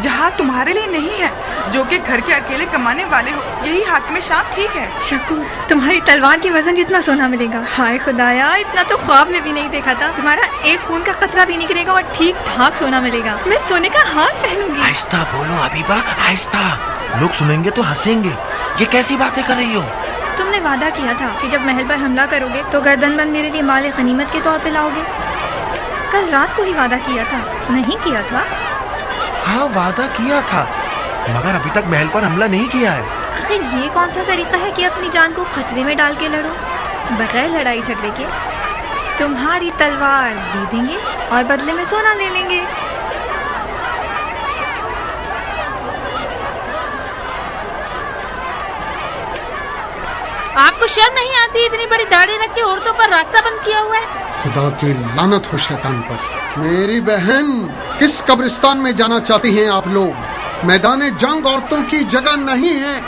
جہاد تمہارے لیے نہیں ہے جو کہ گھر کے اکیلے کمانے والے ہو. یہی حاکم شام ٹھیک ہے. شکور تمہاری تلوار کے وزن جتنا سونا ملے گا. ہائے خدایا اتنا تو خواب میں بھی نہیں دیکھا تھا. تمہارا ایک خون کا قطرہ بھی نکلے گا اور ٹھیک ٹھاک سونا ملے گا. میں سونے کا ہار پہنوں گی. آہستہ بولو حبیبہ آہستہ. لوگ سنیں گے تو ہنسیں گے. یہ کیسی باتیں کر رہی ہو؟ تم نے وعدہ کیا تھا کہ جب محل پر حملہ کرو گے تو گردن بند میرے لیے مال غنیمت کے طور پہ لاؤ گے. کل رات کو ہی وعدہ کیا تھا, نہیں کیا تھا؟ ہاں وعدہ کیا تھا, مگر ابھی تک محل پر حملہ نہیں کیا ہے. آخر یہ کون سا طریقہ ہے کہ اپنی جان کو خطرے میں ڈال کے لڑو بغیر لڑائی جھگڑے کے؟ تمہاری تلوار دے دیں گے اور بدلے میں سونا لے لیں گے. آپ کو شرم نہیں آتی اتنی بڑی داڑھی رکھ کے عورتوں پر راستہ بند کیا ہوا ہے؟ خدا کی لعنت ہو شیطان پر. میری بہن, کس قبرستان میں جانا چاہتی ہیں آپ لوگ؟ میدان جنگ عورتوں کی جگہ نہیں ہے.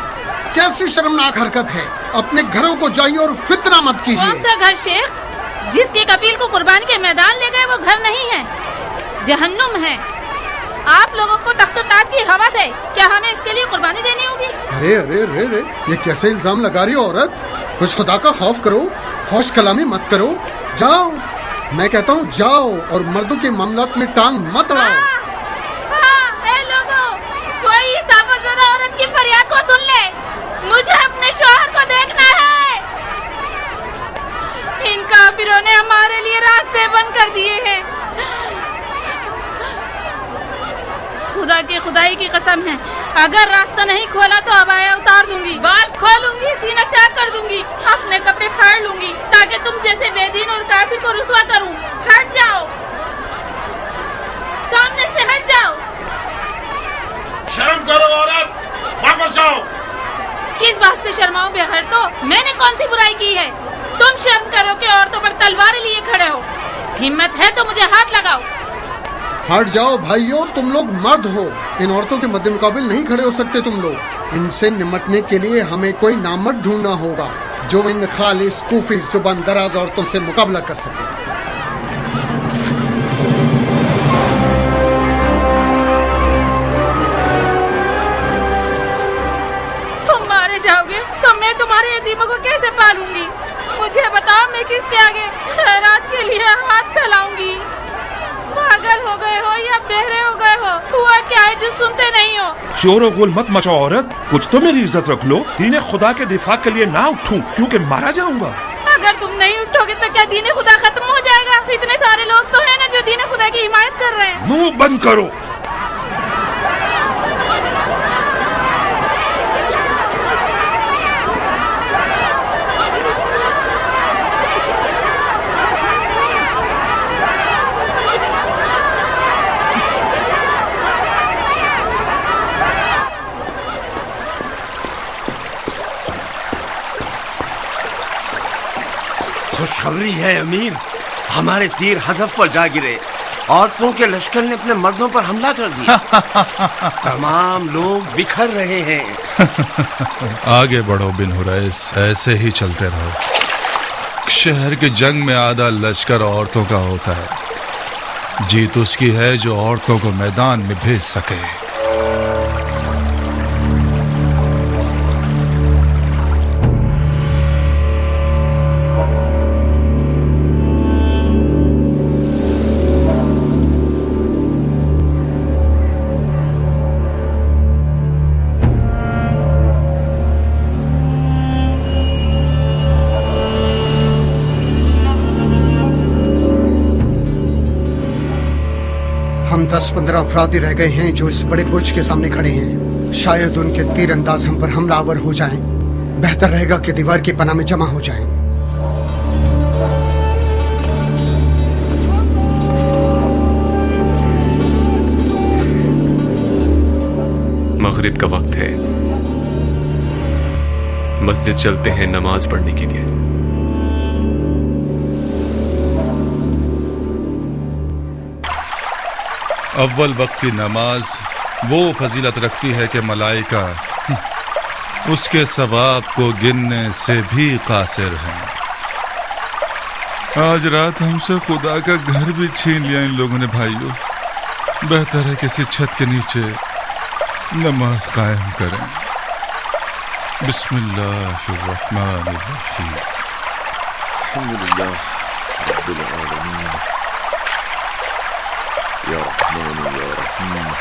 کیسی شرمناک حرکت ہے. اپنے گھروں کو جائیے اور فتنہ مت کیجیے. کون سا گھر شیخ؟ جس کے قبیل کو قربانی کے میدان لے گئے وہ گھر نہیں ہے, جہنم ہے. آپ لوگوں کو تخت و تاج کی ہوا سے کیا ہمیں اس کے لیے قربانی دینی ہوگی؟ ارے ارے ارے ارے, یہ کیسے الزام لگا رہی ہو عورت؟ کچھ خدا کا خوف کرو, فحش کلامی مت کرو. جاؤ, میں کہتا ہوں جاؤ اور مردوں کے معاملات میں ٹانگ مت اڑاؤ. اے لوگوں, کوئی صاف زدہ عورت کی فریاد کو سن لے. مجھے اپنے شوہر کو دیکھنا ہے. ان کافروں نے ہمارے لیے راستے بند کر دیے ہیں. خدا کی خدائی کی قسم ہے, اگر راستہ نہیں کھولا تو عبایا اتار دوں گی, بال کھولوں گی, سینہ چاک کر دوں گی, اپنے کپڑے پھاڑ لوں گی تاکہ تم جیسے بے دین اور کافر کو رسوا کروں. ہٹ جاؤ, سامنے سے ہٹ جاؤ. شرم کرو عورت, واپس آؤ. کس بات سے شرماؤں بغیر؟ تو میں نے کون سی برائی کی ہے؟ تم شرم کرو کہ عورتوں پر تلوار لیے کھڑے ہو. ہمت ہے تو مجھے ہاتھ لگاؤ. ہٹ جاؤ بھائیوں, تم لوگ مرد ہو, ان عورتوں کے مد مقابل نہیں کھڑے ہو سکتے تم لوگ. ان سے نمٹنے کے لیے ہمیں کوئی نامرد ڈھونڈنا ہوگا جو ان خالص کوفی زبان دراز عورتوں سے مقابلہ کر سکے. تم مارے جاؤ گے تو میں تمہارے یتیموں کو کیسے پالوں گی؟ مجھے بتاؤ, میں کس کے آگے خیرات کے لیے ہاتھ پھیلاؤں گی؟ پاگل ہو گئے ہو یا بہرے ہو گئے ہو؟ ہوا کیا ہے جو سنتے نہیں ہو؟ شور و غل مت مچاؤ عورت, کچھ تو میری عزت رکھ لو. دین خدا کے دفاع کے لیے نہ اٹھوں کیونکہ مارا جاؤں گا. اگر تم نہیں اٹھو گے تو کیا دین خدا ختم ہو جائے گا؟ اتنے سارے لوگ تو ہیں نا جو دین خدا کی حمایت کر رہے ہیں. منہ بند کرو. خوشخبری ہے امیر, ہمارے تیر ہدف پر جا گرے. عورتوں کے لشکر نے اپنے مردوں پر حملہ کر دیا. تمام لوگ بکھر رہے ہیں. آگے بڑھو بن حریث, ایسے ہی چلتے رہو. شہر کے جنگ میں آدھا لشکر عورتوں کا ہوتا ہے. جیت اس کی ہے جو عورتوں کو میدان میں بھیج سکے. ہم 10-15 افراد ہی رہ گئے ہیں جو اس بڑے برج کے سامنے کھڑے ہیں. شاید ان کے تیر انداز ہم پر حملہ آور ہو جائیں. بہتر رہے گا کہ دیوار کی پناہ میں جمع ہو جائیں. مغرب کا وقت ہے, مسجد چلتے ہیں نماز پڑھنے کے لیے. اول وقت کی نماز وہ فضیلت رکھتی ہے کہ ملائکہ اس کے ثواب کو گننے سے بھی قاصر ہیں. آج رات ہم سے خدا کا گھر بھی چھین لیا ان لوگوں نے بھائیوں. بہتر ہے کسی چھت کے نیچے نماز قائم کریں. بسم اللہ الرحمن الرحیم. الحمدللہ رب العالمین یا رحمان یا رحیم.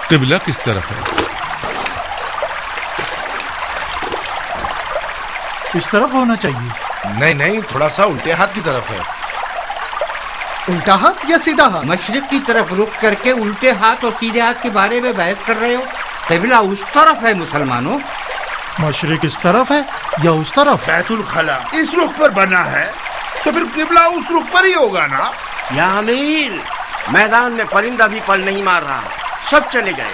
قبلہ کس طرف ہے؟ اس طرف ہونا چاہیے. نہیں تھوڑا سا الٹے ہاتھ کی طرف ہے. الٹا ہاتھ یا سیدھا ہاتھ؟ مشرق کی طرف رخ کر کے الٹے ہاتھ اور سیدھے ہاتھ کے بارے میں بحث کر رہے ہو. قبلہ اس طرف ہے مسلمانوں. مشرق اس طرف ہے یا اس طرف؟ بیت الخلا اس رخ پر بنا ہے تو پھر قبلہ اس رخ پر ہی ہوگا نا. یا امیر، میدان میں پرندہ بھی پل نہیں مار رہا، سب چلے گئے.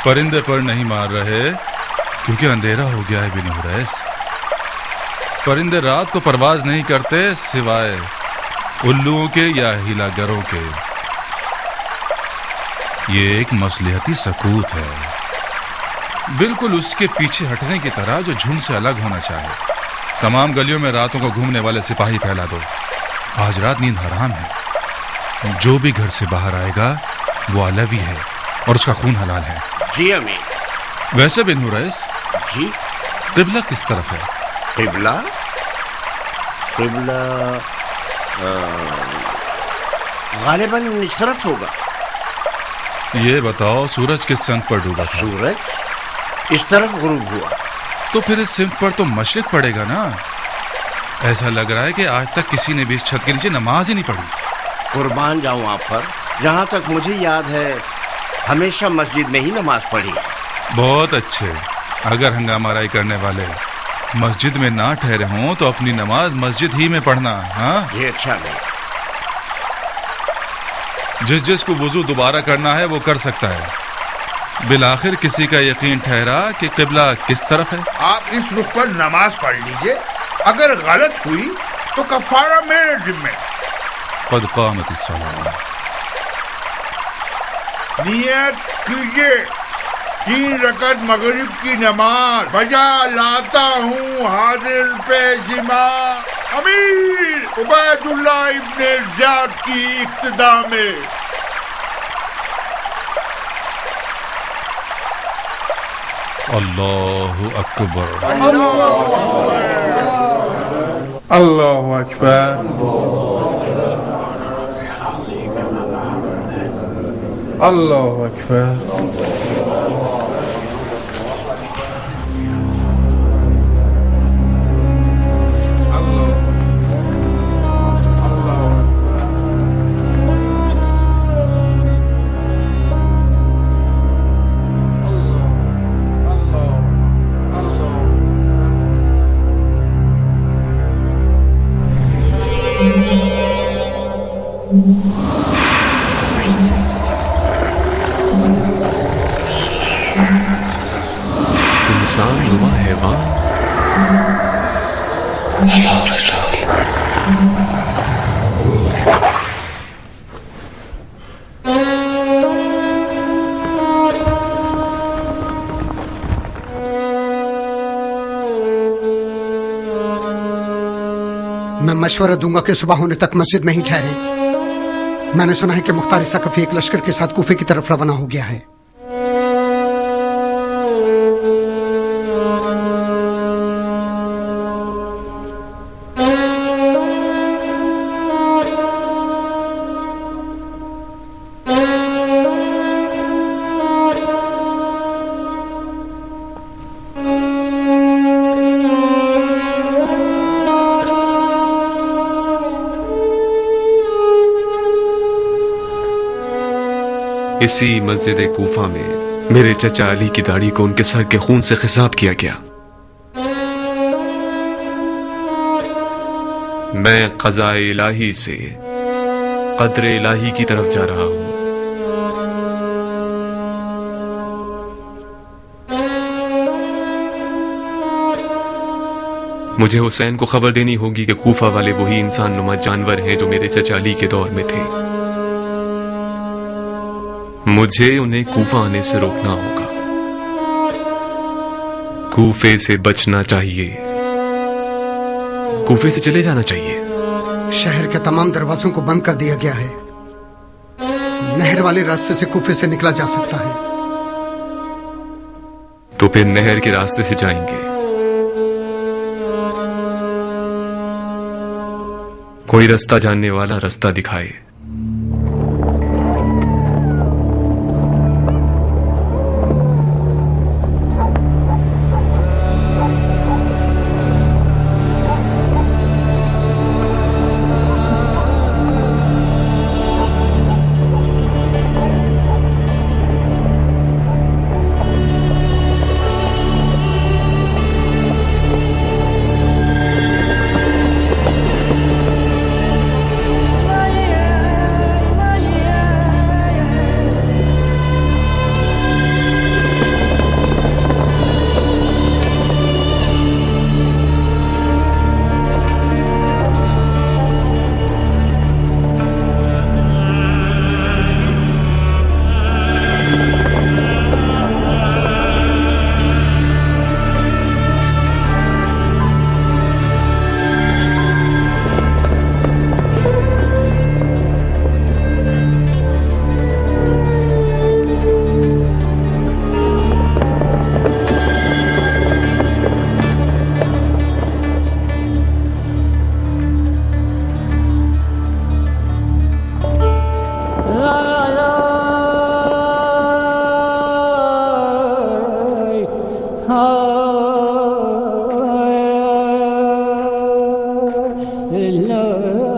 پرندے پر نہیں مار رہے کیونکہ اندھیرا ہو گیا ہے بن حریث. پرندے رات کو پرواز نہیں کرتے سوائے الوؤں کے یا ہیلا گروں کے. یہ ایک مصلحتی سکوت ہے، بالکل اس کے پیچھے ہٹنے کی طرح جو جھنڈ سے الگ ہونا چاہے. تمام گلیوں میں راتوں کو گھومنے والے سپاہی پھیلا دو. آج رات نیند حرام ہے. جو بھی گھر سے باہر آئے گا وہ علوی ہے اور اس کا خون حلال ہے. جی امیر. ویسے بن حریث جی قبلہ کس طرف ہے؟ قبلہ غالباً اس طرف ہوگا. یہ بتاؤ سورج کس سمت پر ڈوبا تھا؟ سورج اس طرف غروب ہوا. تو پھر اس سمت پر تو مشرق پڑے گا نا. ایسا لگ رہا ہے کہ آج تک کسی نے بھی اس چھت کے نیچے نماز ہی نہیں پڑھی. قربان جاؤں آپ پر، جہاں تک مجھے یاد ہے ہمیشہ مسجد میں ہی نماز پڑھی. بہت اچھے. اگر ہنگامہ آرائی کرنے والے مسجد میں نہ ٹھہرے ہوں تو اپنی نماز مسجد ہی میں پڑھنا. ہاں یہ اچھا نہیں. جس کو وضو دوبارہ کرنا ہے وہ کر سکتا ہے. بالآخر کسی کا یقین ٹھہرا کہ قبلہ کس طرف ہے. آپ اس رخ پر نماز پڑھ لیجئے. اگر غلط ہوئی تو کفارہ میرے ذمہ. قد قامت الصلاۃ. نیت کیجئے 3 رکعت مغرب کی نماز بجا لاتا ہوں حاضر پیش امام امیر عبید اللہ ابن زیاد کی اقتدا میں. اللہ اکبر. اللہ اکبر. اللہ اکبر. انسان نما حیوان اللہ رسول. میں مشورہ دوں گا کہ صبح ہونے تک مسجد میں ہی ٹھہرے. میں نے سنا ہے کہ مختار ثقفی ایک لشکر کے ساتھ کوفے کی طرف روانہ ہو گیا ہے. اسی مسجد کوفہ میں میرے چچا علی کی داڑھی کو ان کے سر کے خون سے خضاب کیا گیا. میں قضاء الہی سے قدر الہی کی طرف جا رہا ہوں. मुझे हुसैन को खबर देनी होगी कि कूफा वाले वही इंसान नुमा जानवर हैं जो मेरे चचा अली के दौर में थे। मुझे उन्हें कूफा आने से रोकना होगा। कूफे से बचना चाहिए, कूफे से चले जाना चाहिए। शहर के तमाम दरवाजों को बंद कर दिया गया है। नहर वाले रास्ते से कूफे से निकला जा सकता है। तो फिर नहर के रास्ते से जाएंगे। कोई रास्ता जानने वाला रास्ता दिखाए। Allah